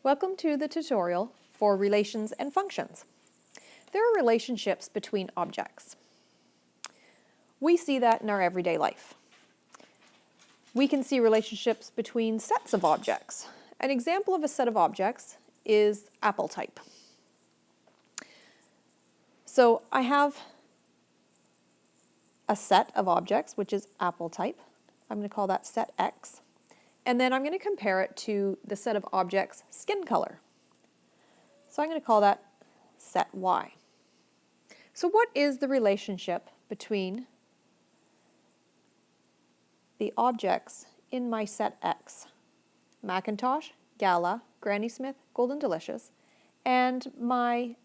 Welcome to the tutorial for relations and functions. There are relationships between objects. We see that in our everyday life. We can see relationships between sets of objects. An example of a set of objects is apple type. So I have a set of objects, which is apple type. I'm going to call that set X. And then I'm going to compare it to the set of objects skin color. So I'm going to call that set Y. So what is the relationship between the objects in my set X? Macintosh, Gala, Granny Smith, Golden Delicious, and my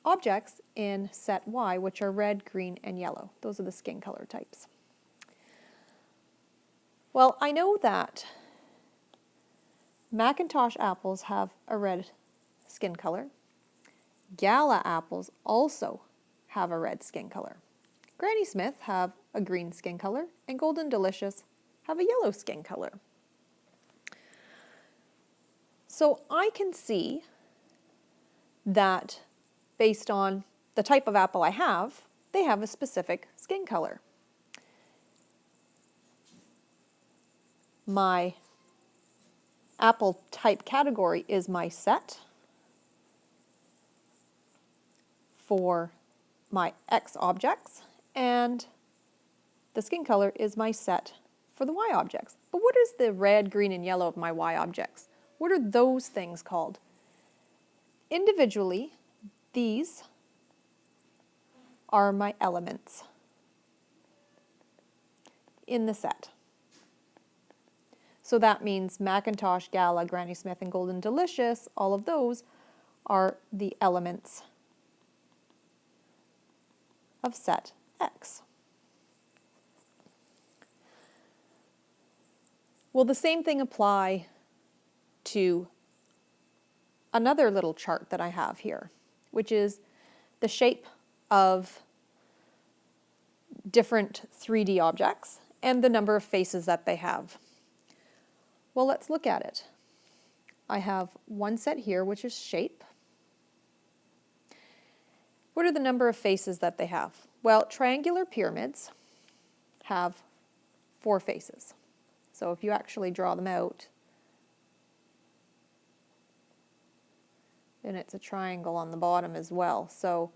objects in set Y, which are red, green, and yellow. Those are the skin color types. Well, I know that Macintosh apples have a red skin color. Gala apples also have a red skin color. Granny Smith have a green skin color, and Golden Delicious have a yellow skin color. So I can see that based on the type of apple I have, they have a specific skin color. My apple type category is my set for my X objects, and the skin color is my set for the Y objects. But what is the red, green, and yellow of my Y objects? What are those things called? Individually, these are my elements in the set. So that means Macintosh, Gala, Granny Smith, and Golden Delicious, all of those are the elements of set X. Will the same thing apply to another little chart that I have here, which is the shape of different 3D objects and the number of faces that they have? Well, let's look at it. I have one set here, which is shape. What are the number of faces that they have? Well, triangular pyramids have 4 faces. So if you actually draw them out, and it's a triangle on the bottom as well. So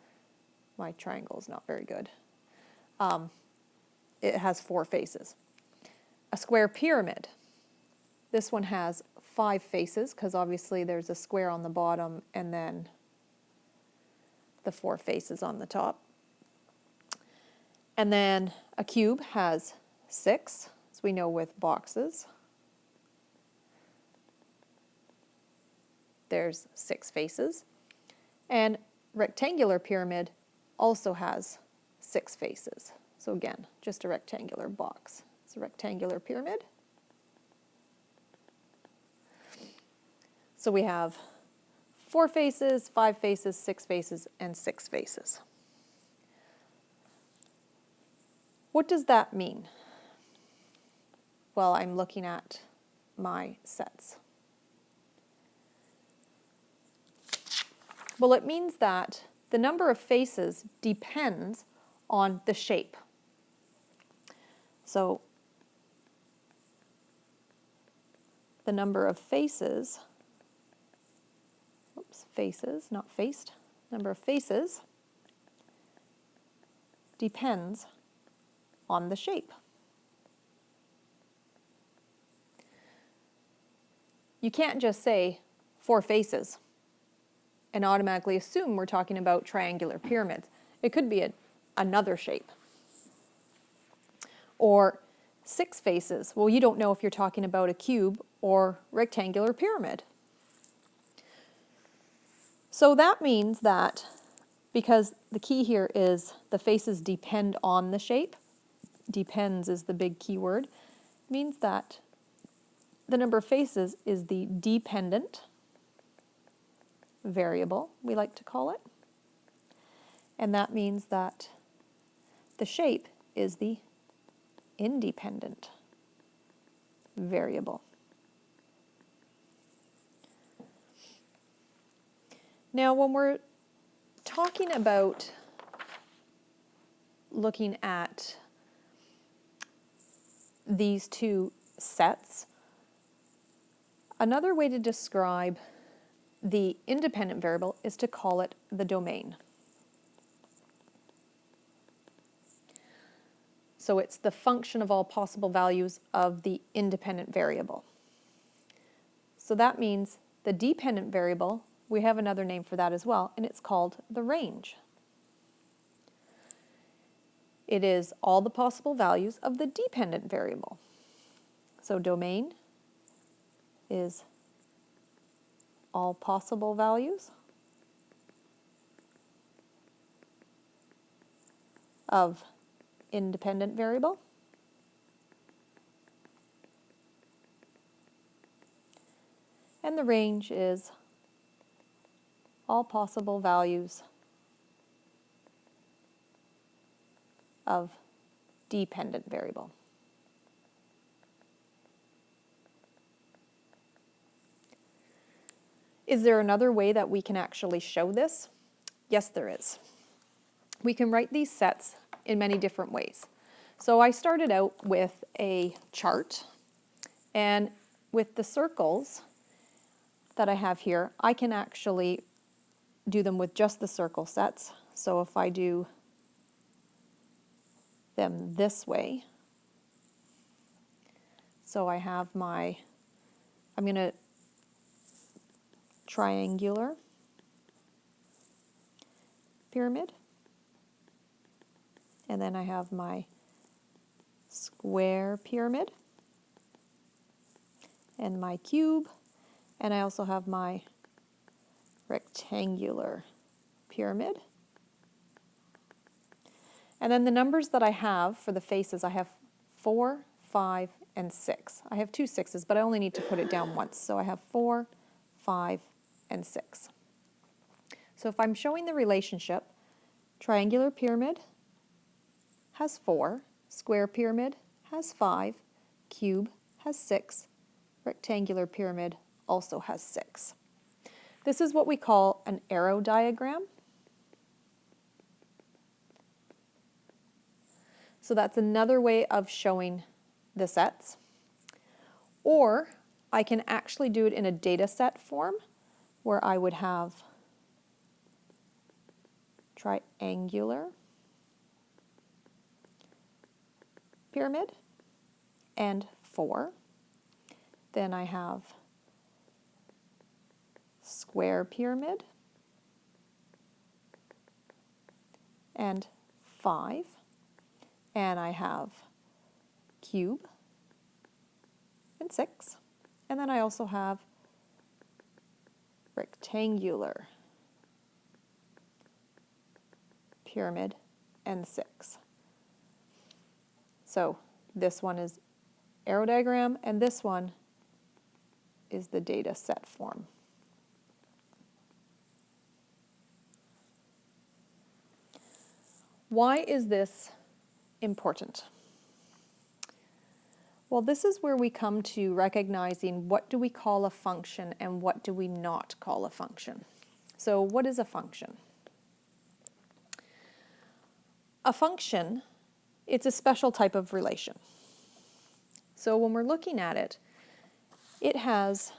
my triangle is not very good. It has 4 faces. A square pyramid. This one has 5 faces because obviously there's a square on the bottom and then the 4 faces on the top. And then a cube has 6, as we know with boxes. There's 6 faces. And rectangular pyramid also has 6 faces. So again, just a rectangular box. It's a rectangular pyramid. So we have 4 faces, 5 faces, 6 faces, and 6 faces. What does that mean? Well, I'm looking at my sets. Well, it means that the number of faces depends on the shape. So the number of faces, faces, not faced, number of faces depends on the shape. You can't just say 4 faces and automatically assume we're talking about triangular pyramids. It could be another shape. Or 6 faces. Well, you don't know if you're talking about a cube or rectangular pyramid. So that means that because the key here is the faces depend on the shape, depends is the big key word, means that the number of faces is the dependent variable, we like to call it. And that means that the shape is the independent variable. Now, when we're talking about looking at these two sets, another way to describe the independent variable is to call it the domain. So it's the function of all possible values of the independent variable. So that means the dependent variable, we have another name for that as well, and it's called the range. It is all the possible values of the dependent variable. So domain is all possible values of independent variable. And the range is all possible values of dependent variable. Is there another way that we can actually show this? Yes, there is. We can write these sets in many different ways. So I started out with a chart, and with the circles that I have here, I can actually do them with just the circle sets. So if I do them this way, so I have my, I'm going to triangular pyramid, and then I have my square pyramid, and my cube, and I also have my rectangular pyramid. And then the numbers that I have for the faces, I have 4, 5, and 6. I have 2 6s, but I only need to put it down once. So I have 4, 5, and 6. So if I'm showing the relationship, triangular pyramid has 4, square pyramid has 5, cube has 6, rectangular pyramid also has 6. This is what we call an arrow diagram. So that's another way of showing the sets. Or I can actually do it in a data set form where I would have triangular pyramid and 4. Then I have square pyramid and 5. And I have cube and 6. And then I also have rectangular pyramid and 6. So this one is arrow diagram, and this one is the data set form. Why is this important? Well, this is where we come to recognizing what do we call a function and what do we not call a function. So what is a function? A function, it's a special type of relation. So when we're looking at it, it has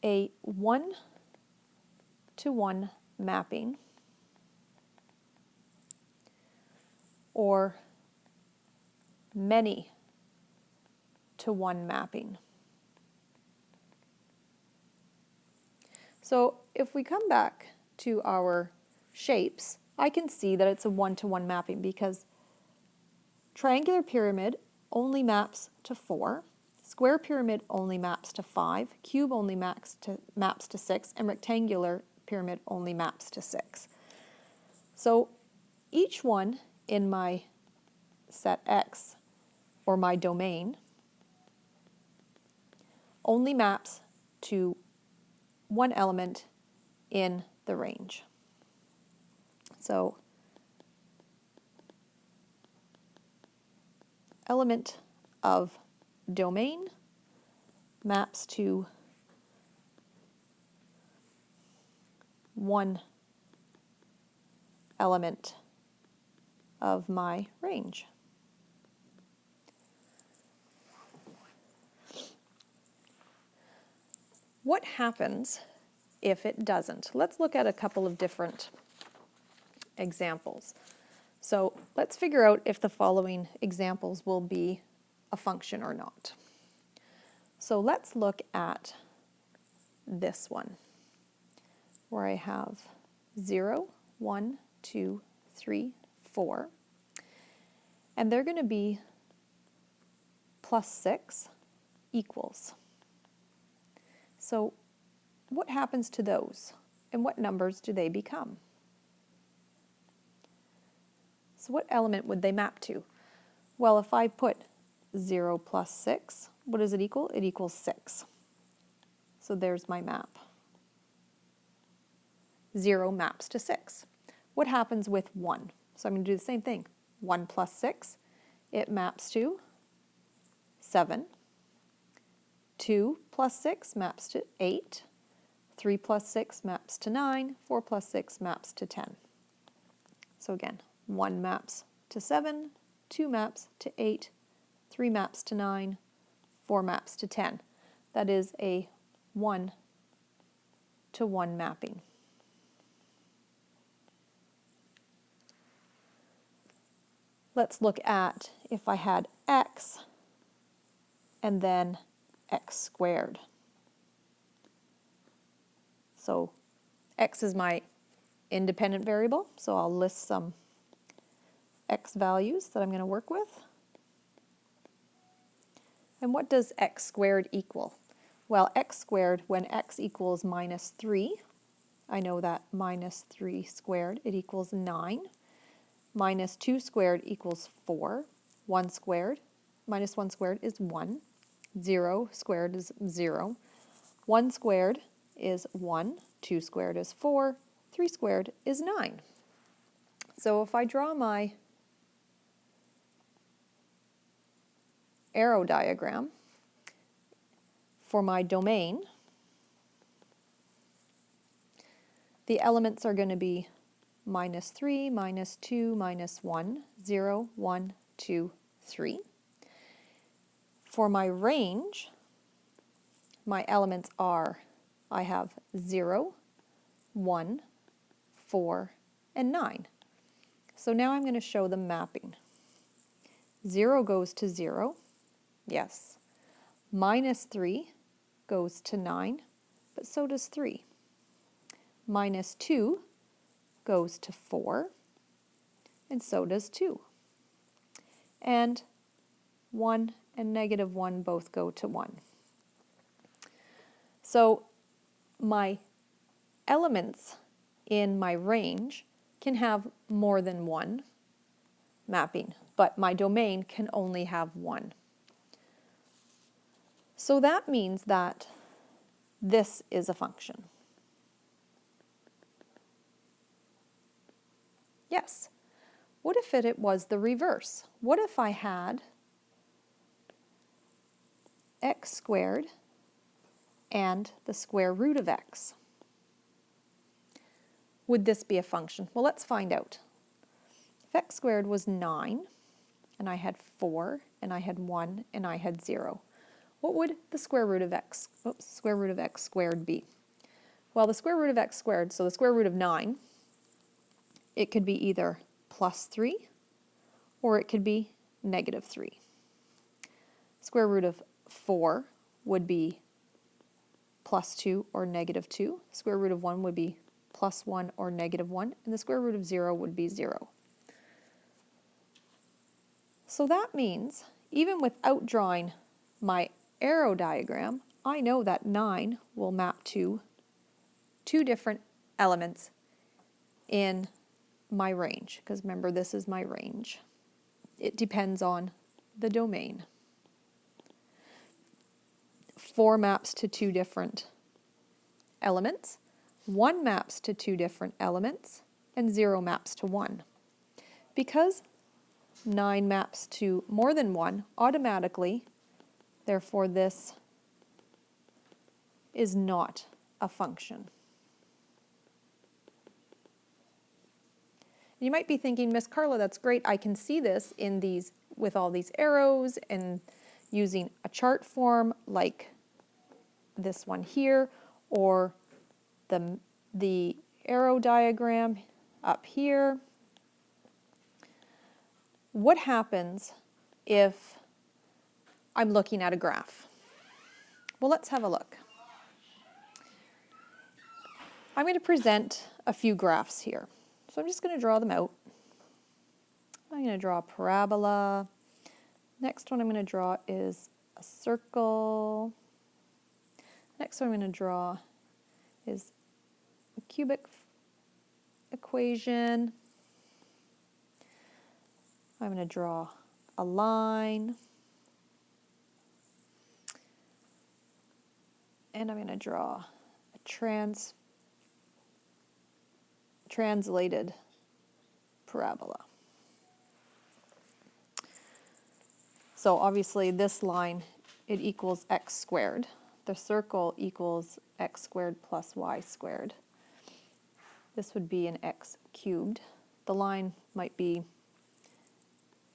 a 1-to-1 mapping or many-to-1 mapping. So if we come back to our shapes, I can see that it's a 1-to-1 mapping because triangular pyramid only maps to 4, square pyramid only maps to 5, cube only maps to 6, and rectangular pyramid only maps to 6. So each one in my set X, or my domain, only maps to one element in the range. So element of domain maps to one element of my range. What happens if it doesn't? Let's look at a couple of different examples. So let's figure out if the following examples will be a function or not. So let's look at this one, where I have 0, 1, 2, 3, 4, and they're going to be plus 6 equals. So what happens to those, and what numbers do they become? So what element would they map to? Well, if I put 0 plus 6, what does it equal? It equals 6. So there's my map. 0 maps to 6. What happens with 1? So I'm going to do the same thing. 1 plus 6, it maps to 7. 2 plus 6 maps to 8. 3 plus 6 maps to 9. 4 plus 6 maps to 10. So again, 1 maps to 7, 2 maps to 8, 3 maps to 9, 4 maps to 10. That is a 1-to-1 mapping. Let's look at if I had x and then x squared. So x is my independent variable, so I'll list some x values that I'm going to work with. And what does x squared equal? Well, x squared, when x equals minus 3, I know that minus 3 squared, it equals 9. Minus 2 squared equals 4. 1 squared minus 1 squared is 1. 0 squared is 0. 1 squared is 1. 2 squared is 4. 3 squared is 9. So if I draw my arrow diagram for my domain, the elements are going to be minus 3, minus 2, minus 1, 0, 1, 2, 3. For my range, my elements are, I have 0, 1, 4, and 9. So now I'm going to show the mapping. 0 goes to 0, yes. Minus 3 goes to 9, but so does 3. Minus 2 goes to 4, and so does 2. And 1 and negative 1 both go to 1. So my elements in my range can have more than one mapping, but my domain can only have one. So that means that this is a function. Yes. What if it was the reverse? What if I had x squared and the square root of x? Would this be a function? Well, let's find out. If x squared was 9, and I had 4, and I had 1, and I had 0, what would the square root of x squared be? Well, the square root of x squared, so the square root of 9, it could be either plus 3 or it could be negative 3. Square root of 4 would be plus 2 or negative 2. Square root of 1 would be plus 1 or negative 1. And the square root of 0 would be 0. So that means, even without drawing my arrow diagram, I know that 9 will map to two different elements in my range, because remember, this is my range. It depends on the domain. 4 maps to two different elements, 1 maps to two different elements, and 0 maps to 1. Because 9 maps to more than 1 automatically, therefore this is not a function. You might be thinking, Miss Carla, that's great. I can see this in these with all these arrows and using a chart form like this one here, or the arrow diagram up here. What happens if I'm looking at a graph? Well, let's have a look. I'm going to present a few graphs here. So I'm just going to draw them out. I'm going to draw a parabola. Next one I'm going to draw is a circle. Next one I'm going to draw is a cubic equation. I'm going to draw a line. And I'm going to draw a translated parabola. So obviously this line, it equals x squared. The circle equals x squared plus y squared. This would be an x cubed. The line might be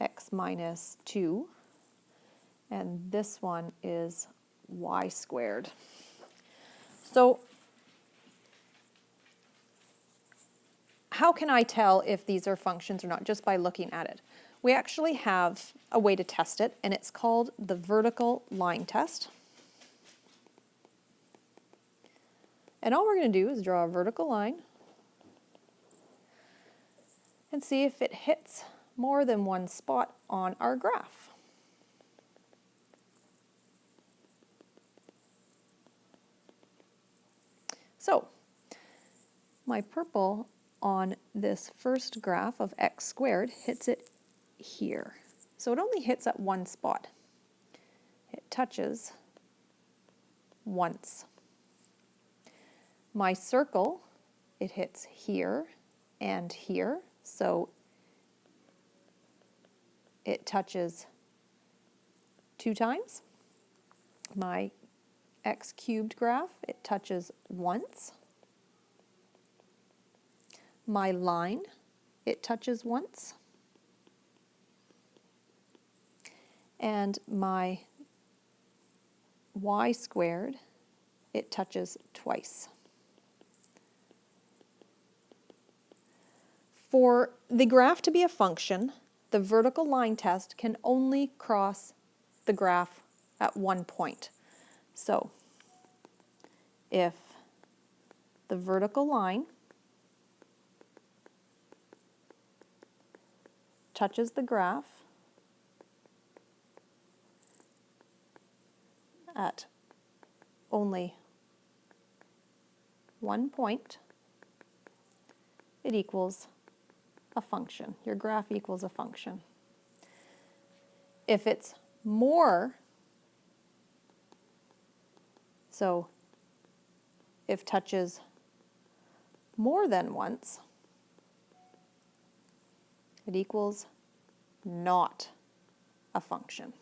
x minus 2. And this one is y squared. So how can I tell if these are functions or not just by looking at it? We actually have a way to test it, and it's called the vertical line test. And all we're going to do is draw a vertical line and see if it hits more than one spot on our graph. So, my purple on this first graph of x squared hits it here. So it only hits at one spot. It touches once. My circle, it hits here and here, so it touches 2 times. My x cubed graph, it touches once. My line, it touches once. And my y squared, it touches twice. For the graph to be a function, the vertical line test can only cross the graph at one point. So if the vertical line touches the graph at only one point, it equals a function. Your graph equals a function. If it's more, so if touches more than once, it equals not a function.